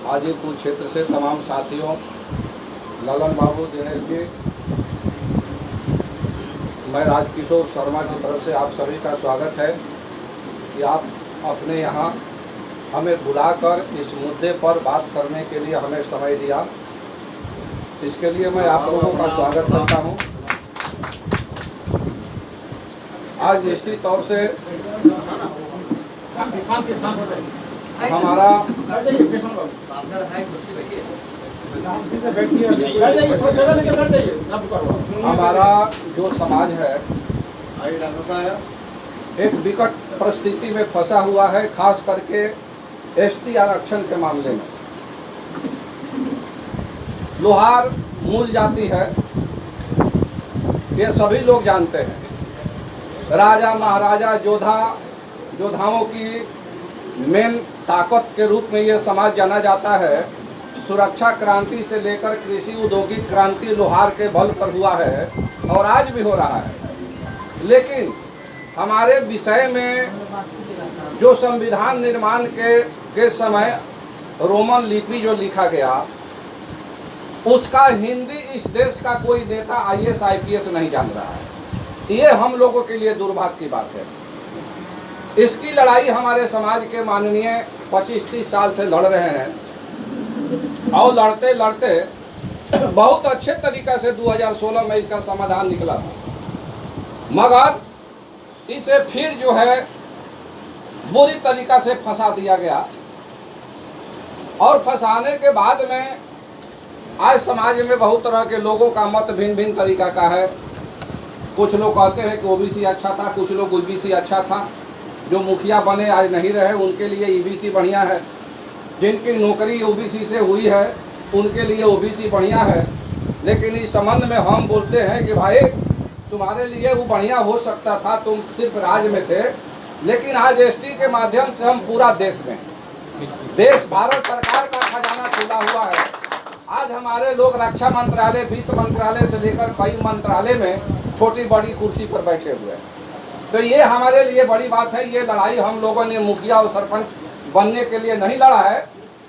हाजीपुर क्षेत्र से तमाम साथियों, ललन बाबू दिनेश जी, मैं राजकिशोर शर्मा की तरफ से आप सभी का स्वागत है कि आप अपने यहाँ हमें बुलाकर इस मुद्दे पर बात करने के लिए हमें समय दिया। इसके लिए मैं आप लोगों का स्वागत करता हूँ। आज निश्चित तौर से हमारा जो समाज है एक विकट परिस्थिति में फंसा हुआ है, खास करके एसटी आरक्षण के मामले में। लोहार मूल जाति है, ये सभी लोग जानते हैं। राजा महाराजा योद्धाओं की मेन ताकत के रूप में ये समाज जाना जाता है। सुरक्षा क्रांति से लेकर कृषि औद्योगिक क्रांति लोहार के बल पर हुआ है और आज भी हो रहा है। लेकिन हमारे विषय में जो संविधान निर्माण के समय रोमन लिपि जो लिखा गया, उसका हिंदी इस देश का कोई नेता आईएएस आईपीएस नहीं जान रहा है। ये हम लोगों के लिए दुर्भाग्य की बात है। इसकी लड़ाई हमारे समाज के माननीय 25-30 साल से लड़ रहे हैं और लड़ते लड़ते बहुत अच्छे तरीक़ा से 2016 में इसका समाधान निकला था, मगर इसे फिर जो है बुरी तरीक़ा से फंसा दिया गया। और फंसाने के बाद में आज समाज में बहुत तरह के लोगों का मत भिन्न भिन्न तरीक़ा का है। कुछ लोग कहते हैं कि ओबीसी अच्छा था, कुछ लोग ईबीसी अच्छा था। जो मुखिया बने आज नहीं रहे, उनके लिए ईबीसी बढ़िया है। जिनकी नौकरी ओबीसी से हुई है उनके लिए ओबीसी बढ़िया है। लेकिन इस संबंध में हम बोलते हैं कि भाई तुम्हारे लिए वो बढ़िया हो सकता था, तुम सिर्फ राज्य में थे, लेकिन आज एसटी के माध्यम से हम पूरा देश में, देश भारत सरकार का खजाना खुला हुआ है। आज हमारे लोग रक्षा मंत्रालय, वित्त मंत्रालय से लेकर कई मंत्रालय में छोटी बड़ी कुर्सी पर बैठे हुए हैं। तो ये हमारे लिए बड़ी बात है। ये लड़ाई हम लोगों ने मुखिया और सरपंच बनने के लिए नहीं लड़ा है,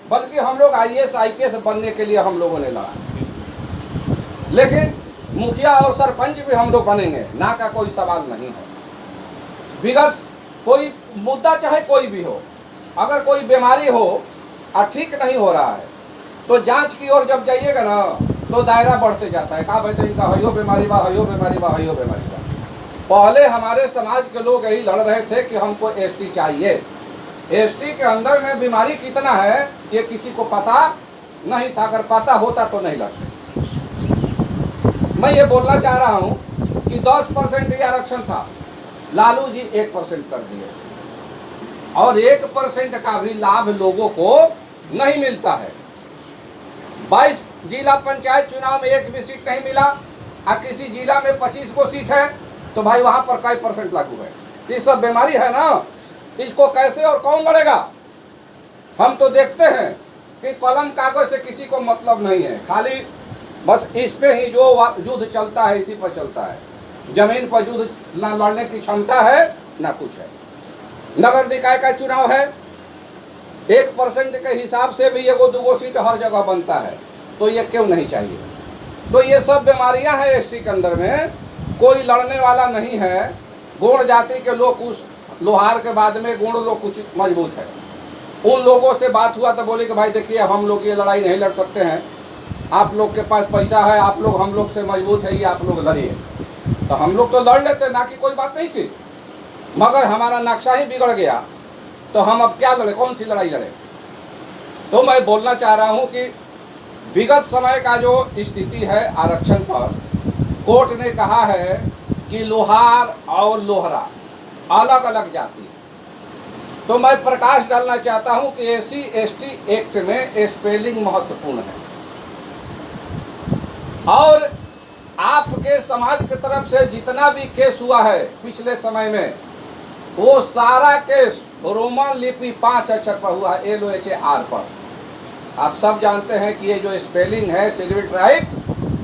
बल्कि हम लोग आईएएस आईपीएस बनने के लिए हम लोगों ने लड़ा। लेकिन मुखिया और सरपंच भी हम लोग बनेंगे, ना का कोई सवाल नहीं है। विगत कोई मुद्दा चाहे कोई भी हो, अगर कोई बीमारी हो और ठीक नहीं हो रहा है तो जांच की ओर जब जाइएगा ना तो दायरा बढ़ते जाता है। कहा भाई तो इनका हयो बीमारी बा, हयो बीमारी बा, हयो बीमारी बा। पहले हमारे समाज के लोग यही लड़ रहे थे कि हमको एसटी चाहिए। एसटी के अंदर में बीमारी कितना है ये किसी को पता नहीं था। अगर पता होता तो नहीं लड़ते। मैं ये बोलना चाह रहा हूँ कि 10% ही आरक्षण था, लालू जी 1% कर दिए और 1% का भी लाभ लोगों को नहीं मिलता है। 22 जिला पंचायत चुनाव में एक भी सीट नहीं मिला और किसी जिला में 25 को सीट है, तो भाई वहाँ पर कई % लागू है। ये सब बीमारी है ना, इसको कैसे और कौन लड़ेगा। हम तो देखते हैं कि कलम कागज से किसी को मतलब नहीं है, खाली बस इस पे ही जो युद्ध चलता है इसी पर चलता है। जमीन पर युद्ध ना लड़ने की क्षमता है ना कुछ है। नगर निकाय का चुनाव है, 1% के हिसाब से भी एगो दूगो सीट हर जगह बनता है, तो ये क्यों नहीं चाहिए। तो ये सब बीमारियां हैं एसटी के अंदर में। कोई लड़ने वाला नहीं है। गौड़ जाति के लोग उस लोहार के बाद में गौड़ लोग कुछ मजबूत है। उन लोगों से बात हुआ तो बोले कि भाई देखिए हम लोग ये लड़ाई नहीं लड़ सकते हैं, आप लोग के पास पैसा है, आप लोग हम लोग से मजबूत है, ये आप लोग लड़िए। तो हम लोग तो लड़ लेते ना, कि कोई बात नहीं थी, मगर हमारा नक्शा ही बिगड़ गया तो हम अब क्या लड़े, कौन सी लड़ाई लड़े। तो मैं बोलना चाह रहा हूँ कि विगत समय का जो स्थिति है आरक्षण पर, कोर्ट ने कहा है कि लोहार और लोहरा अलग अलग जाति। तो मैं प्रकाश डालना चाहता हूं कि एससी एसटी एक्ट में स्पेलिंग महत्वपूर्ण है और आपके समाज की तरफ से जितना भी केस हुआ है पिछले समय में, वो सारा केस रोमन लिपि 5 अक्षर पर हुआ है, LOHAR पर। आप सब जानते हैं कि ये जो स्पेलिंग है सिल्वी ट्राइब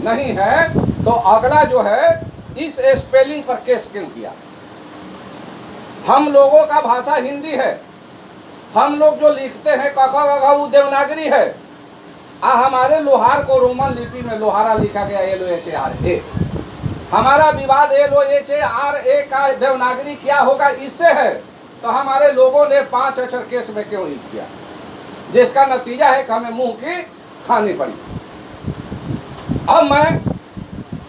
नहीं है, तो अगला जो है इस स्पेलिंग पर केस क्यों किया। हम लोगों का भाषा हिंदी है, हम लोग जो लिखते हैं कखा गघा वो देवनागरी है। हमारे लोहार को रोमन लिपि में लोहारा लिखा गया LOHARA। हमारा विवाद LOHARA का देवनागरी क्या होगा इससे है। तो हमारे लोगों ने 5 अक्षर केस में क्यों यूज किया, जिसका नतीजा है कि हमें मुंह की खानी पड़ी। अब मैं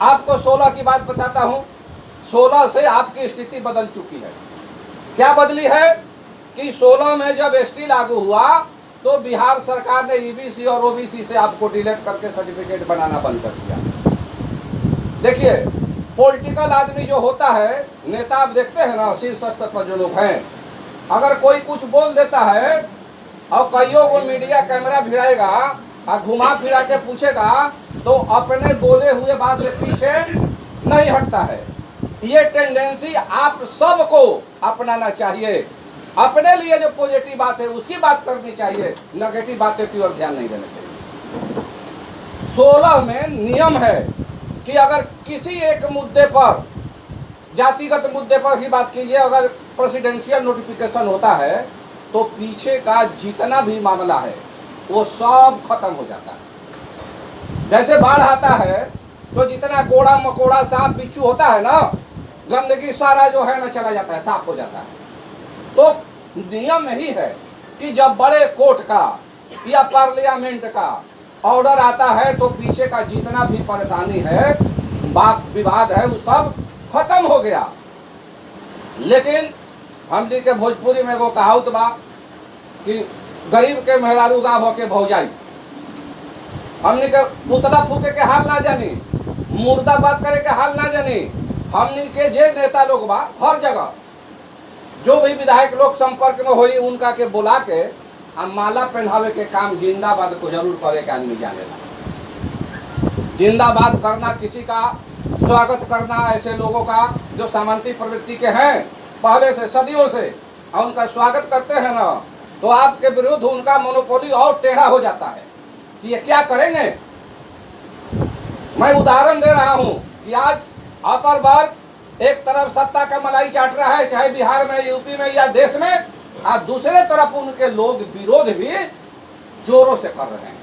आपको 16 की बात बताता हूं। 16 से आपकी स्थिति बदल चुकी है। क्या बदली है कि 16 में जब ST लागू हुआ तो बिहार सरकार ने EBC और OBC से आपको डिलीट करके सर्टिफिकेट बनाना बंद कर दिया। देखिए, पॉलिटिकल आदमी जो होता है, नेता आप देखते हैं ना, शीर्ष स्तर पर जो लोग हैं, अगर कोई कुछ बोल देता है और कईयों को मीडिया कैमरा भिड़ाएगा और घुमा फिरा के पूछेगा तो अपने बोले हुए बात से पीछे नहीं हटता है। ये टेंडेंसी आप सबको अपनाना चाहिए। अपने लिए जो पॉजिटिव बात है उसकी बात करनी चाहिए, नेगेटिव बातें की ओर ध्यान नहीं देना चाहिए। 16 में नियम है कि अगर किसी एक मुद्दे पर, जातिगत मुद्दे पर ही बात कीजिए, अगर प्रेसिडेंशियल नोटिफिकेशन होता है तो पीछे का जितना भी मामला है वो सब खत्म हो जाता है। जैसे बाढ़ आता है तो जितना कोड़ा मकोड़ा सांप बिच्छू होता है ना, गंदगी सारा जो है ना चला जाता है, साफ हो जाता है। तो नियम यही है कि जब बड़े कोर्ट का या पार्लियामेंट का ऑर्डर आता है तो पीछे का जितना भी परेशानी है, बात विवाद है, वो सब खत्म हो गया। लेकिन हमनी के भोजपुरी में एगो कहावत बा कि गरीब के मेहरारू गाँव होके भौजाई। हमनी के पुतला फूके के हाल ना जानी, मुर्दा बात करे के हाल ना जानी। हमनी के जे नेता लोग बा हर जगह जो भी विधायक लोग संपर्क में हुई उनका के बुला के माला पहनावे के काम जिंदाबाद को जरूर करे के आदमी जानेगा। जिंदाबाद करना, किसी का स्वागत करना, ऐसे लोगों का जो सामंती प्रवृत्ति के हैं पहले से सदियों से, और उनका स्वागत करते हैं ना, तो आपके विरुद्ध उनका मोनोपोली और टेढ़ा हो जाता है कि ये क्या करेंगे। मैं उदाहरण दे रहा हूं कि आज अपर वर्ग एक तरफ सत्ता का मलाई चाट रहा है, चाहे बिहार में, यूपी में या देश में, और दूसरे तरफ उनके लोग विरोध भी जोरों से कर रहे हैं।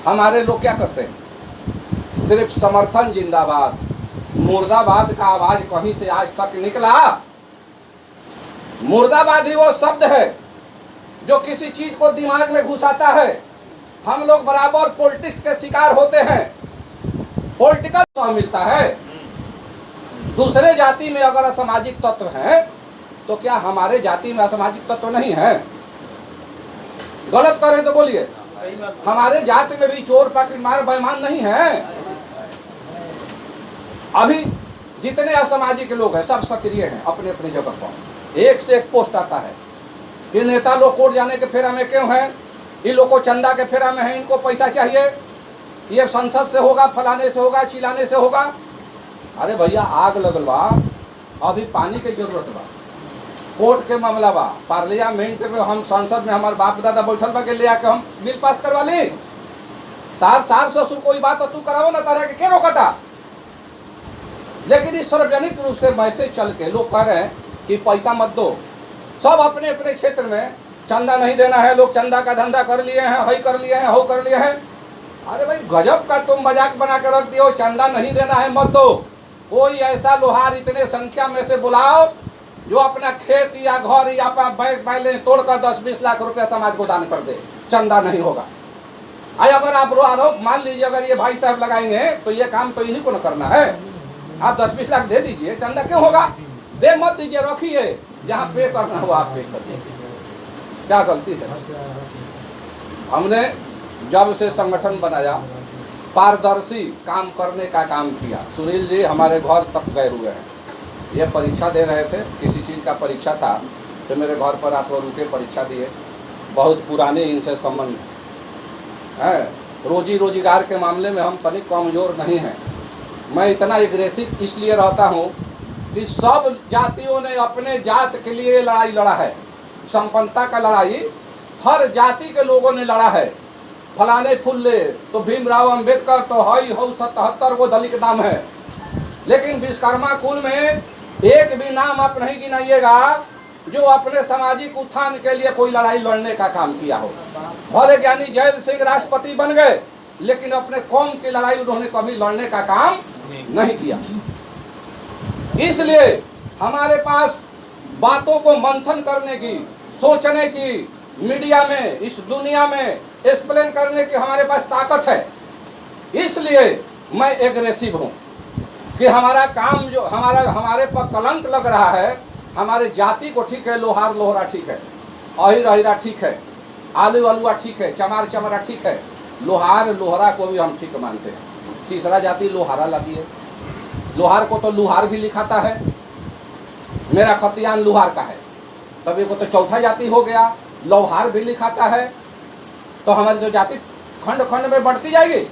हमारे लोग क्या करते हैं, सिर्फ समर्थन जिंदाबाद, मुर्दाबाद का आवाज कहीं से आज तक निकला। मुर्दाबाद ही वो शब्द है जो किसी चीज को दिमाग में घुसाता है। हम लोग बराबर पॉलिटिक्स के शिकार होते हैं। पॉलिटिकल मिलता है। दूसरे जाति में अगर असामाजिक तत्व हैं तो क्या हमारे जाति में असामाजिक तत्व नहीं है? गलत करें तो बोलिए, हमारे जाति में भी चोर पकड़ मार बेईमान नहीं है? अभी जितने असामाजिक लोग हैं सब सक्रिय हैं अपने अपने जगह पर। एक से एक पोस्ट आता है कि नेता लोग कोर्ट जाने के फेरा में क्यों हैं, इन लोग को चंदा के फेरा में है, इनको पैसा चाहिए, ये संसद से होगा, फलाने से होगा, चिलाने से होगा। अरे भैया आग लगल बा, अभी पानी की जरूरत बा, कोर्ट के मामला बा, पार्लियामेंट में हम संसद में हमारे बाप दादा बैठल बा के ले आके हम बिल पास करवा ली। तार सार ससुर कोई बात तो तू करावो ना, तारा के क्या रोकता। लेकिन इस सार्वजनिक रूप से मैसेज चल के लोग कह रहे हैं कि पैसा मत दो, सब अपने अपने क्षेत्र में चंदा नहीं देना है, लोग चंदा का धंधा कर लिए हैं, हई कर लिए हैं, हो कर लिए हैं। अरे भाई गजब का तुम मजाक बना कर रख दियो, चंदा नहीं देना है मत दो। कोई ऐसा लोहार इतने संख्या में से बुलाओ जो अपना खेत या घर या बैंक बैलेंस तोड़कर 10-20 लाख रुपया समाज को दान कर दे, चंदा नहीं होगा। अगर आप आरोप मान लीजिए अगर ये भाई साहब लगाएंगे तो ये काम तो इन्हीं को न करना है। आप 10-20 लाख दे दीजिए, चंदा क्यों होगा? दे मत दीजिए, रखिए, जहाँ पे करना हो आप पे करिए। क्या गलती है? हमने जब से संगठन बनाया पारदर्शी काम करने का काम किया। सुनील जी हमारे घर तक गए हुए हैं, ये परीक्षा दे रहे थे, किसी चीज़ का परीक्षा था तो मेरे घर पर रात को रुके परीक्षा दिए। बहुत पुराने इनसे संबंध है। रोजी रोजगार के मामले में हम तनिक कमज़ोर नहीं हैं। मैं इतना एग्रेसिव इसलिए रहता हूँ कि सब जातियों ने अपने जात के लिए लड़ाई लड़ा है। संपन्नता का लड़ाई हर जाति के लोगों ने लड़ा है। फलाने फुल्ले तो भीमराव अंबेडकर तो हई हो 77 वो दलित नाम है, लेकिन विश्वकर्मा कुल में एक भी नाम आप नहीं गिनाइएगा जो अपने सामाजिक उत्थान के लिए कोई लड़ाई लड़ने का काम किया हो। भले ज्ञानी जैल सिंह राष्ट्रपति बन गए, लेकिन अपने कौम की लड़ाई उन्होंने कभी लड़ने का काम नहीं किया। इसलिए हमारे पास बातों को मंथन करने की, सोचने की, मीडिया में, इस दुनिया में एक्सप्लेन करने की हमारे पास ताकत है। इसलिए मैं एग्रेसिव हूँ कि हमारा काम जो हमारे पर कलंक लग रहा है, हमारे जाति को ठीक है, लोहार लोहरा ठीक है, अहिर अहिरा ठीक है, आलू अलुआ ठीक है, चमार चमरा ठीक है, लोहार लोहरा को भी हम ठीक मानते हैं। तीसरा जाति लोहारा लगी है। लोहार को तो लुहार भी लिखाता है, मेरा खतियान लुहार का है, तभी को तो चौथा जाति हो गया, लौहार भी लिखाता है। तो हमारी जो जाति खंड खंड में बढ़ती जाएगी।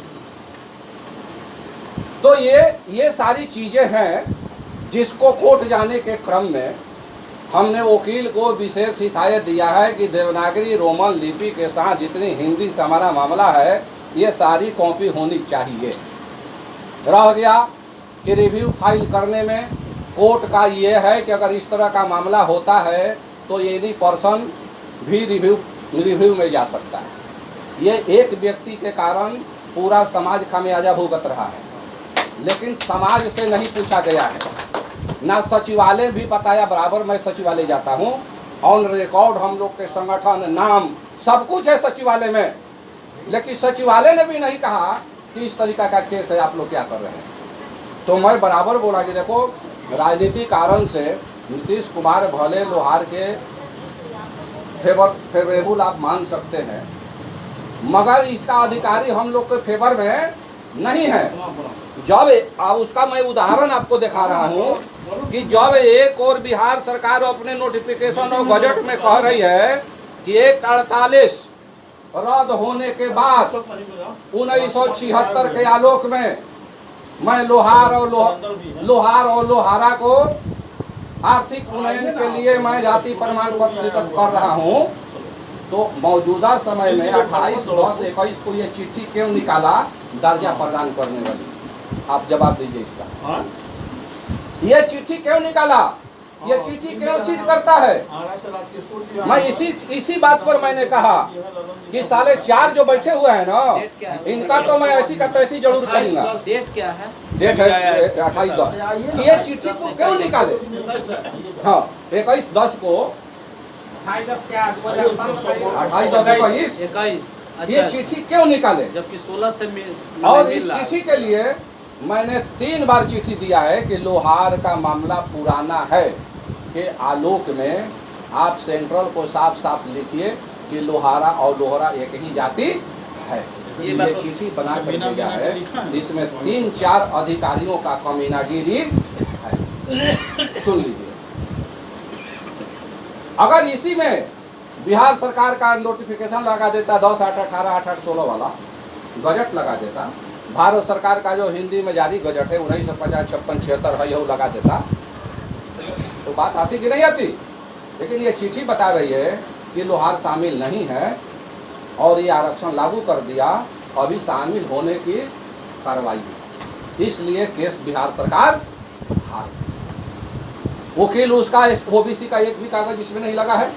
तो ये सारी चीजें हैं जिसको कोर्ट जाने के क्रम में हमने वकील को विशेष हिदायत दिया है कि देवनागरी रोमन लिपि के साथ जितनी हिंदी से हमारा मामला है, ये सारी कॉपी होनी चाहिए। रह गया कि रिव्यू फाइल करने में कोर्ट का ये है कि अगर इस तरह का मामला होता है तो एनी पर्सन भी रिव्यू में जा सकता है। ये एक व्यक्ति के कारण पूरा समाज खामियाजा भुगत रहा है, लेकिन समाज से नहीं पूछा गया है, ना सचिवालय भी बताया। बराबर मैं सचिवालय जाता हूँ, ऑन रिकॉर्ड हम लोग के संगठन, नाम सब कुछ है सचिवालय में, लेकिन सचिवालय ने भी नहीं कहा कि इस तरीका का केस है, आप लोग क्या कर रहे हैं। तो मैं बराबर बोला कि देखो, राजनीतिक कारण से नीतीश कुमार भले लोहार के फेवरेबल आप मान सकते हैं, मगर इसका अधिकारी हम लोग के फेवर में नहीं है। जब अब उसका मैं उदाहरण आपको दिखा रहा हूँ कि जब एक और बिहार सरकार अपने नोटिफिकेशन और बजट में कह रही है कि 148 रद्द होने के बाद 1976 के आलोक में मैं लोहार और लोहारा को आर्थिक उन्नयन के लिए मैं जाति प्रमाण पत्र कर रहा हूँ, तो मौजूदा समय में 28/10/21 को ये चिट्ठी क्यों निकाला दर्जा प्रदान करने वाली? आप जवाब दीजिए इसका। ये चिट्ठी क्यों निकाला? ये चिट्ठी क्यों सिद्ध करता है? मैं इसी बात पर मैंने कहा कि साले 4 जो बैठे हुए हैं ना, इनका तो मैं ऐसी का तैसी जरूर करूंगा। डेट क्या है? डेट है 28/10 कि ये चिट्ठी को क्यों निकाले। हाँ, 21/10 को 28/10/21 ये चिट्ठी क्यों निकाले, जबकि 16 से और इस चिट्ठी के लिए मैंने 3 बार चिट्ठी दिया है कि लोहार का मामला पुराना है, के आलोक में आप सेंट्रल को साफ साफ लिखिए कि लोहारा और लोहरा एक ही जाति है। ये चिट्ठी बना कर दिया है, जिसमें 3-4 अधिकारियों का कमीनागिरी है। सुन लीजिए, अगर इसी में बिहार सरकार का नोटिफिकेशन लगा देता 10/8/18 8/8/16 वाला गजट लगा देता, भारत सरकार का जो हिंदी में जारी गजट है 1950 56 76 है, यह लगा देता, तो बात आती कि नहीं आती। लेकिन ये चिट्ठी बता रही है कि लोहार शामिल नहीं है और ये आरक्षण लागू कर दिया, अभी शामिल होने की कार्रवाई है। इसलिए केस बिहार सरकार हार। वकील उसका ओबीसी का एक भी कागज इसमें नहीं लगा है।